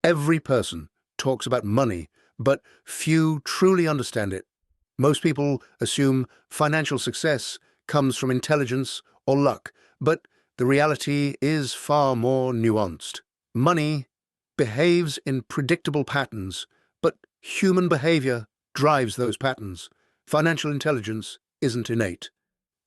Every person talks about money, but few truly understand it. Most people assume financial success comes from intelligence or luck, but the reality is far more nuanced. Money behaves in predictable patterns, but human behavior drives those patterns. Financial intelligence isn't innate.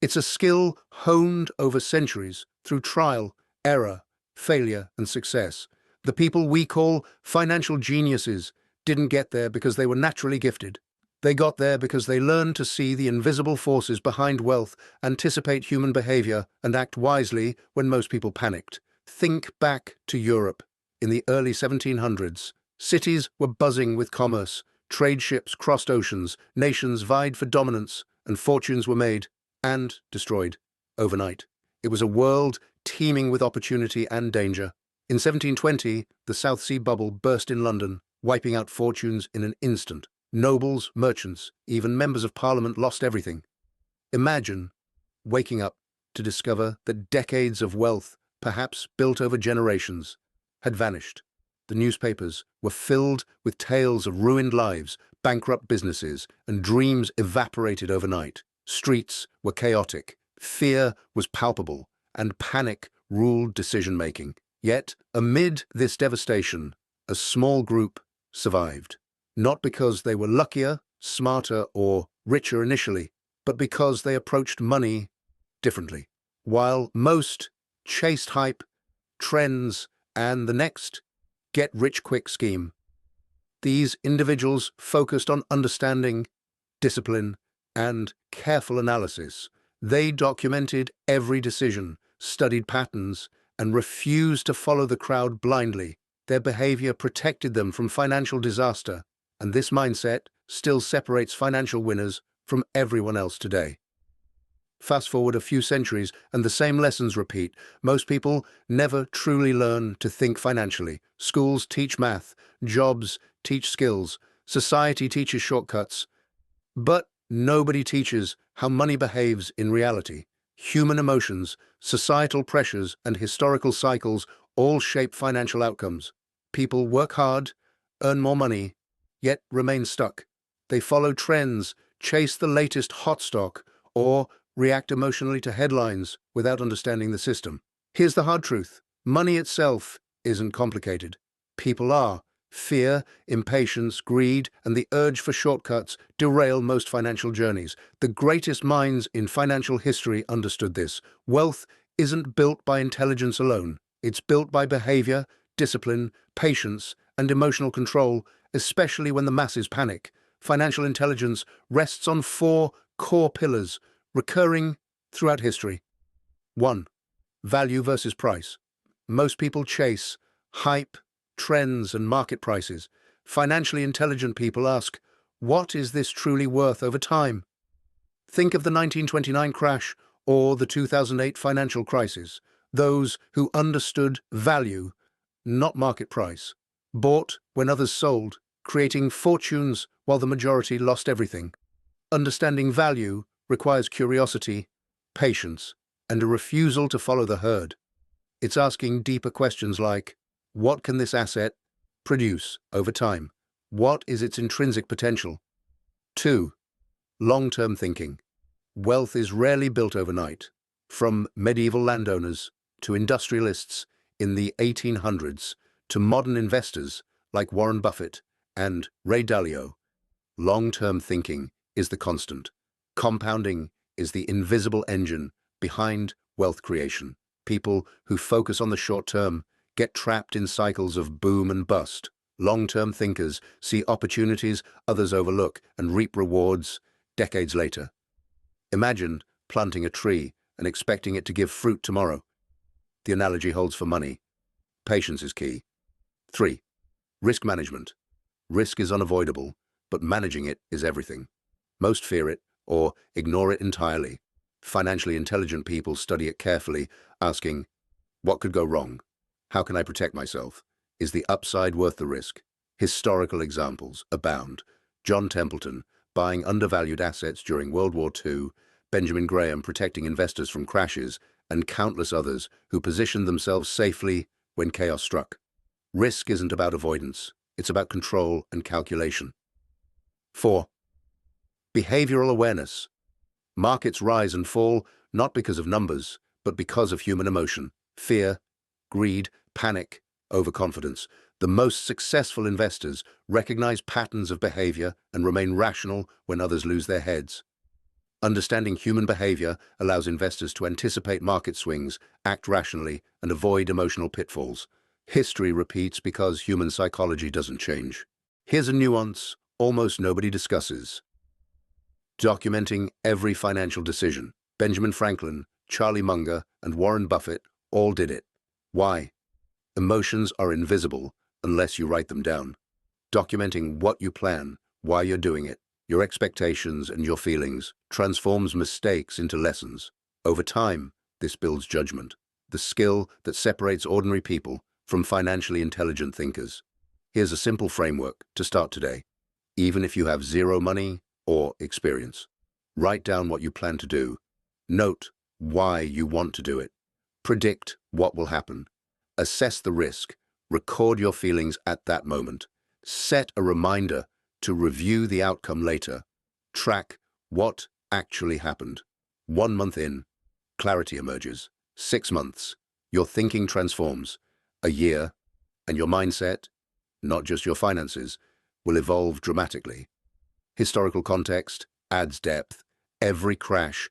It's a skill honed over centuries through trial, error, failure, and success. The people we call financial geniuses didn't get there because they were naturally gifted. They got there because they learned to see the invisible forces behind wealth, anticipate human behavior, and act wisely when most people panicked. Think back to Europe. In the early 1700s, cities were buzzing with commerce. Trade ships crossed oceans, nations vied for dominance, and fortunes were made and destroyed overnight. It was a world teeming with opportunity and danger. In 1720, the South Sea bubble burst in London, wiping out fortunes in an instant. Nobles, merchants, even members of parliament lost everything. Imagine waking up to discover that decades of wealth, perhaps built over generations, had vanished. The newspapers were filled with tales of ruined lives, bankrupt businesses, and dreams evaporated overnight. Streets were chaotic, fear was palpable, and panic ruled decision-making. Yet, amid this devastation, a small group survived. Not because they were luckier, smarter, or richer initially, but because they approached money differently. While most chased hype, trends, and the next get-rich-quick scheme, these individuals focused on understanding, discipline, and careful analysis. They documented every decision, studied patterns, and refused to follow the crowd blindly. Their behavior protected them from financial disaster, and this mindset still separates financial winners from everyone else today. Fast forward a few centuries, and the same lessons repeat. Most people never truly learn to think financially. Schools teach math, jobs teach skills, society teaches shortcuts, but nobody teaches how money behaves in reality. Human emotions, societal pressures, and historical cycles all shape financial outcomes. People work hard, earn more money, yet remain stuck. They follow trends, chase the latest hot stock, or react emotionally to headlines without understanding the system. Here's the hard truth. Money itself isn't complicated. People are. Fear, impatience, greed, and the urge for shortcuts derail most financial journeys. The greatest minds in financial history understood this. Wealth isn't built by intelligence alone. It's built by behavior, discipline, patience, and emotional control, especially when the masses panic. Financial intelligence rests on four core pillars, recurring throughout history. 1. Value versus price. Most people chase hype, trends, and market prices. Financially intelligent people ask, what is this truly worth over time? Think of the 1929 crash or the 2008 financial crisis. Those who understood value, not market price, bought when others sold, creating fortunes while the majority lost everything. Understanding value requires curiosity, patience, and a refusal to follow the herd. It's asking deeper questions like, what can this asset produce over time? What is its intrinsic potential? 2. Long-term thinking. Wealth is rarely built overnight. From medieval landowners to industrialists in the 1800s to modern investors like Warren Buffett and Ray Dalio, long-term thinking is the constant. Compounding is the invisible engine behind wealth creation. People who focus on the short term get trapped in cycles of boom and bust. Long-term thinkers see opportunities others overlook and reap rewards decades later. Imagine planting a tree and expecting it to give fruit tomorrow. The analogy holds for money. Patience is key. 3. Risk management. Risk is unavoidable, but managing it is everything. Most fear it or ignore it entirely. Financially intelligent people study it carefully, asking, what could go wrong? How can I protect myself? Is the upside worth the risk? Historical examples abound. John Templeton, buying undervalued assets during World War II, Benjamin Graham protecting investors from crashes, and countless others who positioned themselves safely when chaos struck. Risk isn't about avoidance. It's about control and calculation. 4. Behavioral awareness. Markets rise and fall not because of numbers, but because of human emotion, fear, greed, panic, overconfidence. The most successful investors recognize patterns of behavior and remain rational when others lose their heads. Understanding human behavior allows investors to anticipate market swings, act rationally, and avoid emotional pitfalls. History repeats because human psychology doesn't change. Here's a nuance almost nobody discusses. Documenting every financial decision. Benjamin Franklin, Charlie Munger, and Warren Buffett all did it. Why? Emotions are invisible unless you write them down. Documenting what you plan, why you're doing it, your expectations and your feelings transforms mistakes into lessons. Over time, this builds judgment, the skill that separates ordinary people from financially intelligent thinkers. Here's a simple framework to start today. Even if you have zero money or experience, write down what you plan to do. Note why you want to do it. Predict what will happen. Assess the risk. Record your feelings at that moment. Set a reminder to review the outcome later. Track what actually happened. 1 month in, clarity emerges. 6 months, your thinking transforms. A year, and your mindset, not just your finances, will evolve dramatically. Historical context adds depth. Every crash,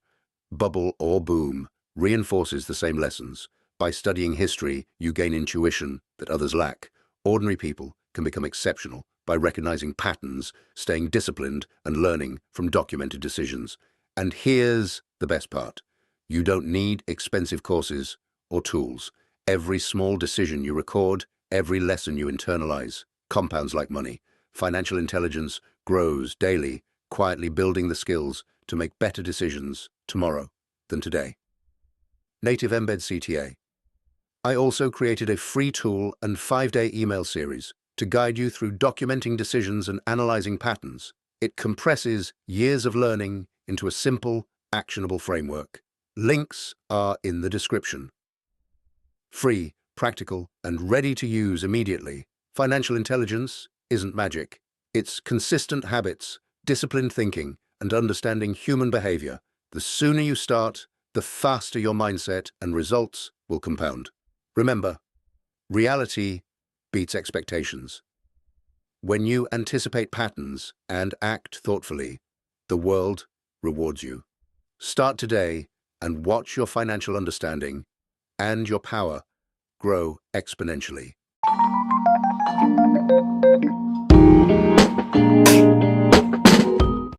bubble or boom reinforces the same lessons. By studying history, you gain intuition that others lack. Ordinary people can become exceptional by recognizing patterns, staying disciplined, and learning from documented decisions. And here's the best part. You don't need expensive courses or tools. Every small decision you record, every lesson you internalize, compounds like money. Financial intelligence grows daily, quietly building the skills to make better decisions tomorrow than today. Native Embed CTA. I also created a free tool and 5-day email series to guide you through documenting decisions and analyzing patterns. It compresses years of learning into a simple, actionable framework. Links are in the description. Free, practical, and ready to use immediately. Financial intelligence isn't magic. It's consistent habits, disciplined thinking, and understanding human behavior. The sooner you start, the faster your mindset and results will compound. Remember, reality beats expectations. When you anticipate patterns and act thoughtfully, the world rewards you. Start today and watch your financial understanding and your power grow exponentially.